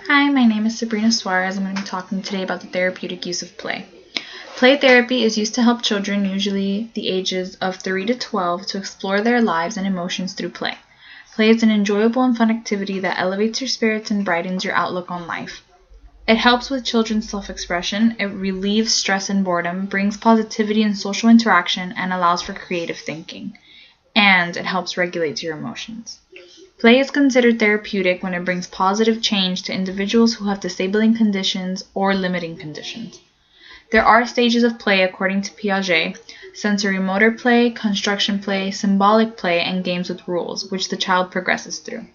Hi, my name is Sabrina Suarez. I'm going to be talking today about the therapeutic use of play. Play therapy is used to help children, usually the ages of 3 to 12, to explore their lives and emotions through play. Play is an enjoyable and fun activity that elevates your spirits and brightens your outlook on life. It helps with children's self-expression, it relieves stress and boredom, brings positivity and social interaction, and allows for creative thinking. And it helps regulate your emotions. Play is considered therapeutic when it brings positive change to individuals who have disabling conditions or limiting conditions. There are stages of play according to Piaget: sensory motor play, construction play, symbolic play, and games with rules, which the child progresses through.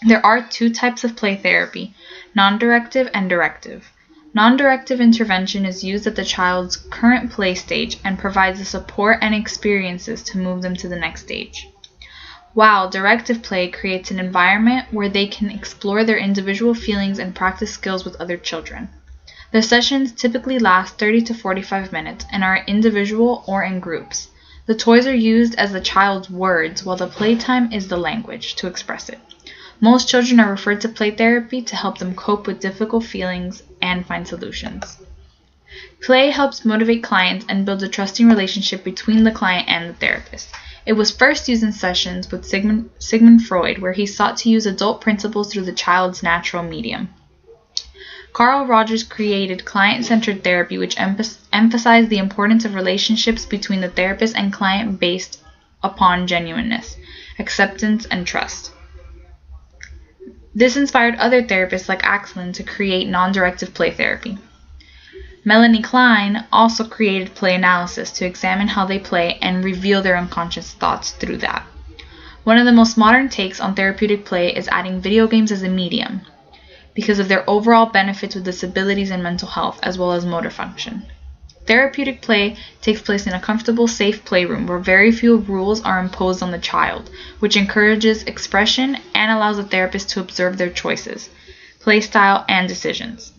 There are two types of play therapy: non-directive and directive. Non-directive intervention is used at the child's current play stage and provides the support and experiences to move them to the next stage, while directive play creates an environment where they can explore their individual feelings and practice skills with other children. The sessions typically last 30 to 45 minutes and are individual or in groups. The toys are used as the child's words, while the playtime is the language to express it. Most children are referred to play therapy to help them cope with difficult feelings and find solutions. Play helps motivate clients and build a trusting relationship between the client and the therapist. It was first used in sessions with Sigmund Freud, where he sought to use adult principles through the child's natural medium. Carl Rogers created client-centered therapy, which emphasized the importance of relationships between the therapist and client based upon genuineness, acceptance, and trust. This inspired other therapists like Axelin to create non-directive play therapy. Melanie Klein also created play analysis to examine how they play and reveal their unconscious thoughts through that. One of the most modern takes on therapeutic play is adding video games as a medium, because of their overall benefits with disabilities and mental health, as well as motor function. Therapeutic play takes place in a comfortable, safe playroom where very few rules are imposed on the child, which encourages expression and allows the therapist to observe their choices, play style, and decisions.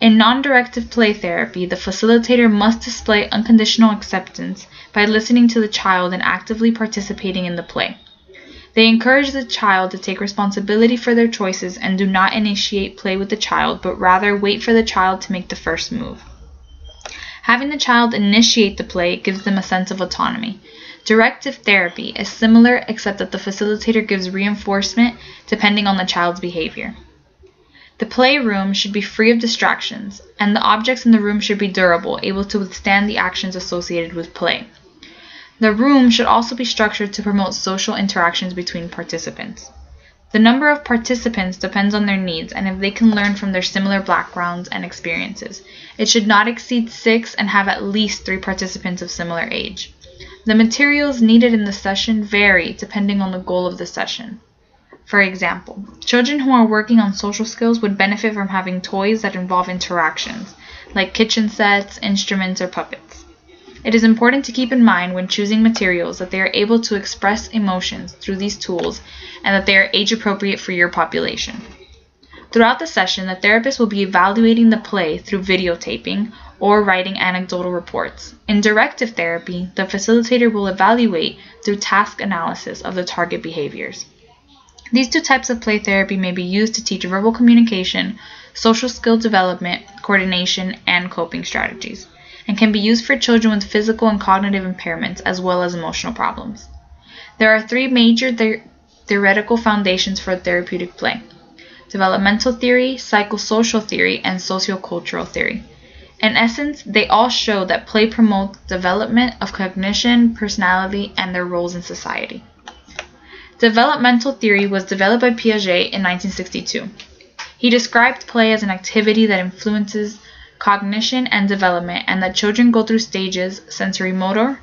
In non-directive play therapy, the facilitator must display unconditional acceptance by listening to the child and actively participating in the play. They encourage the child to take responsibility for their choices and do not initiate play with the child, but rather wait for the child to make the first move. Having the child initiate the play gives them a sense of autonomy. Directive therapy is similar, except that the facilitator gives reinforcement depending on the child's behavior. The playroom should be free of distractions, and the objects in the room should be durable, able to withstand the actions associated with play. The room should also be structured to promote social interactions between participants. The number of participants depends on their needs and if they can learn from their similar backgrounds and experiences. It should not exceed 6 and have at least 3 participants of similar age. The materials needed in the session vary depending on the goal of the session. For example, children who are working on social skills would benefit from having toys that involve interactions, like kitchen sets, instruments, or puppets. It is important to keep in mind when choosing materials that they are able to express emotions through these tools and that they are age-appropriate for your population. Throughout the session, the therapist will be evaluating the play through videotaping or writing anecdotal reports. In directive therapy, the facilitator will evaluate through task analysis of the target behaviors. These two types of play therapy may be used to teach verbal communication, social skill development, coordination, and coping strategies, and can be used for children with physical and cognitive impairments as well as emotional problems. There are 3 major theoretical foundations for therapeutic play: developmental theory, psychosocial theory, and sociocultural theory. In essence, they all show that play promotes development of cognition, personality, and their roles in society. Developmental theory was developed by Piaget in 1962. He described play as an activity that influences cognition and development, and that children go through stages: sensory motor,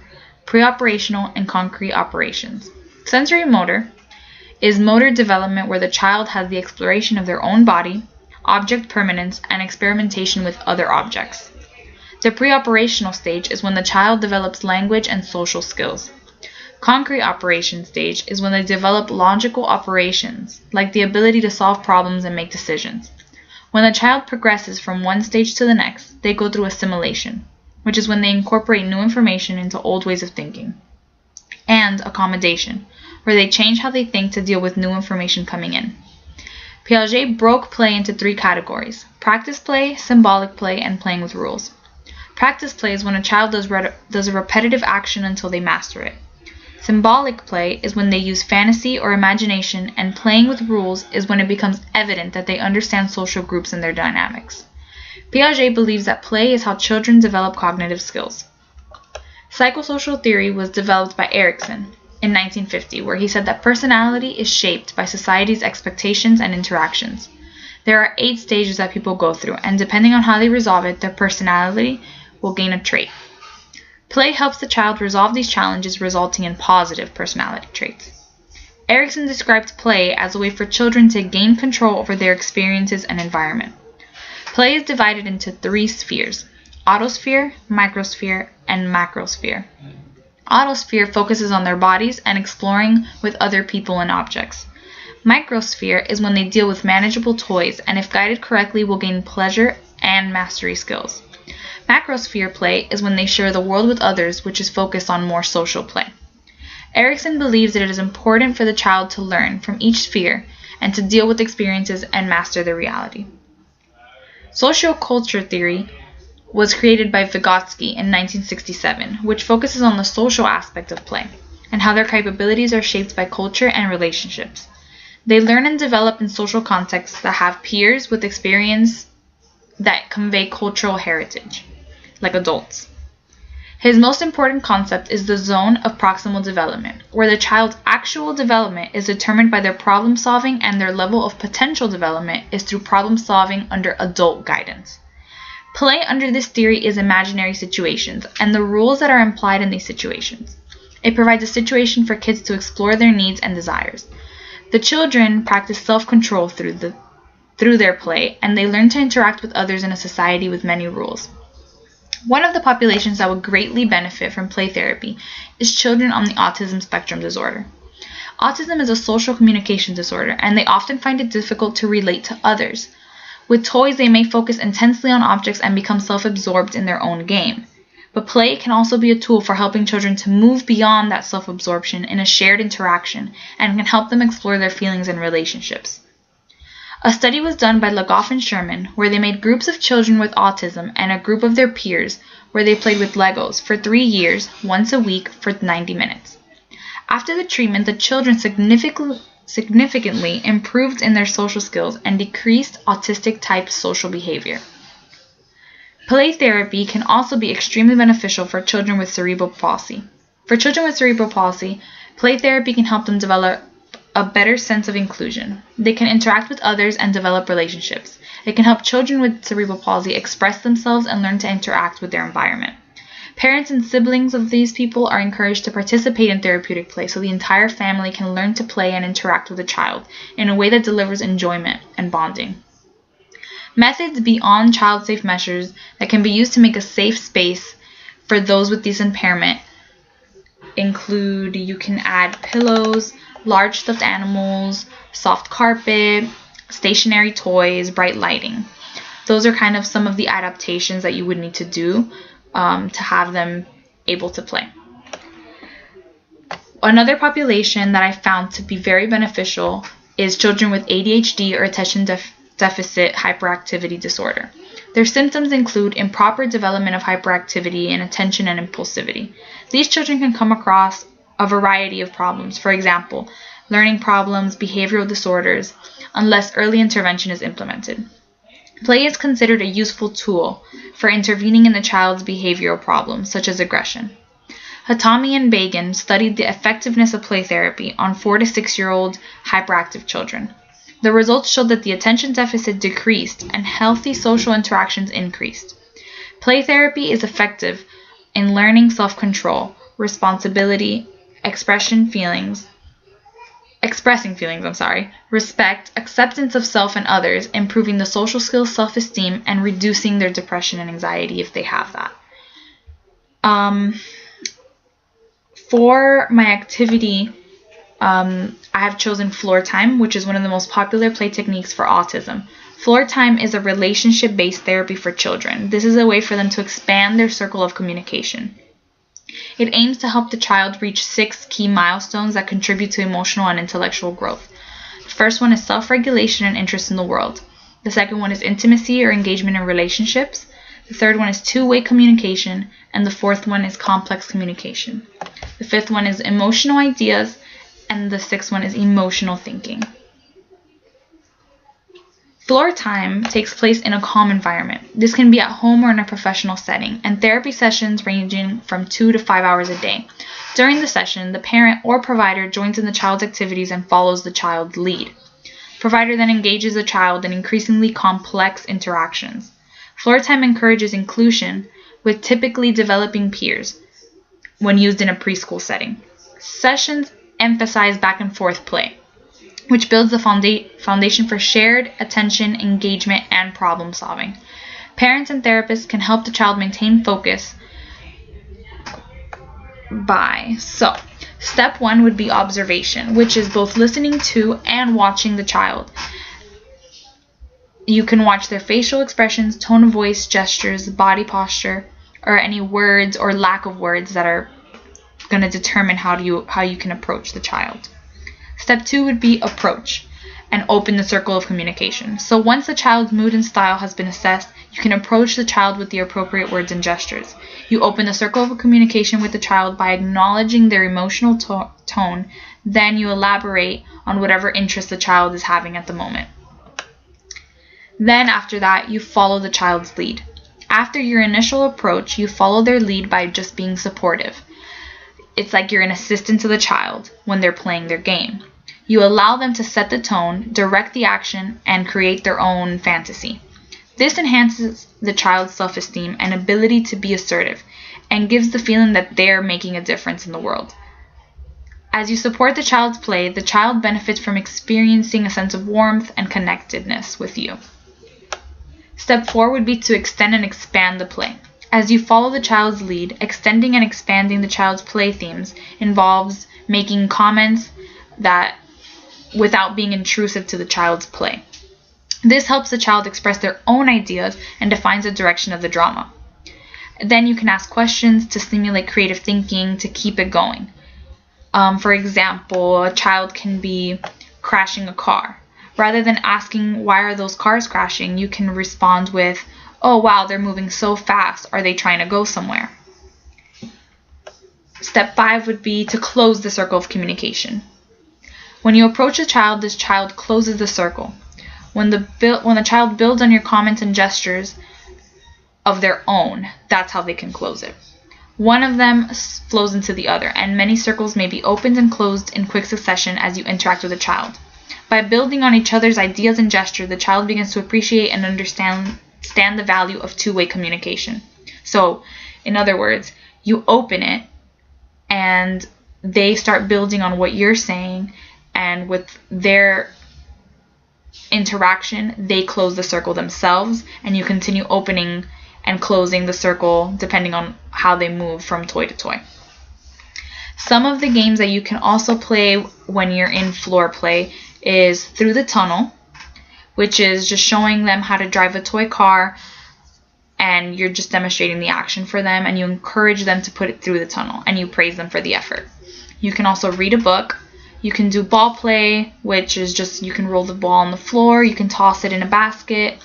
pre-operational, and concrete operations. Sensory motor is motor development where the child has the exploration of their own body, object permanence, and experimentation with other objects. The pre-operational stage is when the child develops language and social skills. Concrete operation stage is when they develop logical operations, like the ability to solve problems and make decisions. When the child progresses from one stage to the next, they go through assimilation, which is when they incorporate new information into old ways of thinking, and accommodation, where they change how they think to deal with new information coming in. Piaget broke play into 3 categories: practice play, symbolic play, and playing with rules. Practice play is when a child does a repetitive action until they master it. Symbolic play is when they use fantasy or imagination, and playing with rules is when it becomes evident that they understand social groups and their dynamics. Piaget believes that play is how children develop cognitive skills. Psychosocial theory was developed by Erikson in 1950, where he said that personality is shaped by society's expectations and interactions. There are 8 stages that people go through, and depending on how they resolve it, their personality will gain a trait. Play helps the child resolve these challenges, resulting in positive personality traits. Erikson described play as a way for children to gain control over their experiences and environment. Play is divided into 3 spheres: autosphere, microsphere, and macrosphere. Autosphere focuses on their bodies and exploring with other people and objects. Microsphere is when they deal with manageable toys, and if guided correctly will gain pleasure and mastery skills. Macrosphere play is when they share the world with others, which is focused on more social play. Erikson believes that it is important for the child to learn from each sphere and to deal with experiences and master their reality. Socioculture theory was created by Vygotsky in 1967, which focuses on the social aspect of play and how their capabilities are shaped by culture and relationships. They learn and develop in social contexts that have peers with experience that convey cultural heritage, like adults. His most important concept is the zone of proximal development, where the child's actual development is determined by their problem solving, and their level of potential development is through problem solving under adult guidance. Play under this theory is imaginary situations and the rules that are implied in these situations. It provides a situation for kids to explore their needs and desires. The children practice self-control through their play, and they learn to interact with others in a society with many rules. One of the populations that would greatly benefit from play therapy is children on the autism spectrum disorder. Autism is a social communication disorder, and they often find it difficult to relate to others. With toys, they may focus intensely on objects and become self-absorbed in their own game. But play can also be a tool for helping children to move beyond that self-absorption in a shared interaction, and can help them explore their feelings and relationships. A study was done by Legoff and Sherman, where they made groups of children with autism and a group of their peers, where they played with Legos for 3 years, once a week for 90 minutes. After the treatment, the children significantly improved in their social skills and decreased autistic-type social behavior. Play therapy can also be extremely beneficial for children with cerebral palsy. For children with cerebral palsy, play therapy can help them develop a better sense of inclusion. They can interact with others and develop relationships. It can help children with cerebral palsy express themselves and learn to interact with their environment. Parents and siblings of these people are encouraged to participate in therapeutic play so the entire family can learn to play and interact with the child in a way that delivers enjoyment and bonding. Methods beyond child-safe measures that can be used to make a safe space for those with this impairment include: you can add pillows, large stuffed animals, soft carpet, stationary toys, bright lighting. Those are kind of some of the adaptations that you would need to do to have them able to play. Another population that I found to be very beneficial is children with ADHD or attention deficit hyperactivity disorder. Their symptoms include improper development of hyperactivity and attention and impulsivity. These children can come across a variety of problems, for example, learning problems, behavioral disorders, unless early intervention is implemented. Play is considered a useful tool for intervening in the child's behavioral problems, such as aggression. Hatami and Bagan studied the effectiveness of play therapy on 4 to 6-year-old hyperactive children. The results showed that the attention deficit decreased and healthy social interactions increased. Play therapy is effective in learning self-control, responsibility, expressing feelings, respect, acceptance of self and others, improving the social skills, self-esteem, and reducing their depression and anxiety if they have that. For my activity, I have chosen floor time, which is one of the most popular play techniques for autism. Floor time is a relationship-based therapy for children. This is a way for them to expand their circle of communication. It aims to help the child reach 6 key milestones that contribute to emotional and intellectual growth. The first one is self-regulation and interest in the world. The second one is intimacy or engagement in relationships. The third one is two-way communication. And the fourth one is complex communication. The fifth one is emotional ideas. And the sixth one is emotional thinking. Floor time takes place in a calm environment. This can be at home or in a professional setting, and therapy sessions ranging from 2 to 5 hours a day. During the session, the parent or provider joins in the child's activities and follows the child's lead. Provider then engages the child in increasingly complex interactions. Floor time encourages inclusion with typically developing peers when used in a preschool setting. Sessions emphasize back and forth play, which builds the foundation for shared attention, engagement, and problem solving. Parents and therapists can help the child maintain focus step one would be observation, which is both listening to and watching the child. You can watch their facial expressions, tone of voice, gestures, body posture, or any words or lack of words that are going to determine how you can approach the child. Step two would be approach and open the circle of communication. So once the child's mood and style has been assessed, you can approach the child with the appropriate words and gestures. You open the circle of communication with the child by acknowledging their emotional tone. Then you elaborate on whatever interest the child is having at the moment. Then after that, you follow the child's lead. After your initial approach, you follow their lead by just being supportive. It's like you're an assistant to the child when they're playing their game. You allow them to set the tone, direct the action, and create their own fantasy. This enhances the child's self-esteem and ability to be assertive, and gives the feeling that they're making a difference in the world. As you support the child's play, the child benefits from experiencing a sense of warmth and connectedness with you. Step 4 would be to extend and expand the play. As you follow the child's lead, extending and expanding the child's play themes involves making comments that without being intrusive to the child's play. This helps the child express their own ideas and defines the direction of the drama. Then you can ask questions to stimulate creative thinking to keep it going. For example, a child can be crashing a car. Rather than asking, why are those cars crashing, you can respond with, oh wow, they're moving so fast. Are they trying to go somewhere? Step 5 would be to close the circle of communication. When you approach a child, this child closes the circle. When the child builds on your comments and gestures of their own, that's how they can close it. One of them flows into the other, and many circles may be opened and closed in quick succession as you interact with the child. By building on each other's ideas and gestures, the child begins to appreciate and understand the value of two-way communication. So, in other words, you open it and they start building on what you're saying, and with their interaction, they close the circle themselves, and you continue opening and closing the circle depending on how they move from toy to toy. Some of the games that you can also play when you're in floor play is Through the Tunnel, which is just showing them how to drive a toy car, and you're just demonstrating the action for them, and you encourage them to put it through the tunnel, and you praise them for the effort. You can also read a book. You can do ball play, which is just you can roll the ball on the floor. You can toss it in a basket.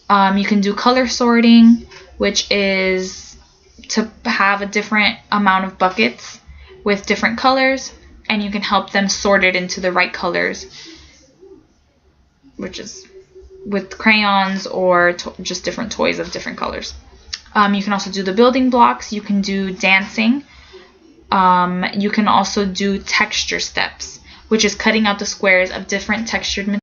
You can do color sorting, which is to have a different amount of buckets with different colors, and you can help them sort it into the right colors, which is with crayons or just different toys of different colors. You can also do the building blocks. You can do dancing. You can also do texture steps, which is cutting out the squares of different textured materials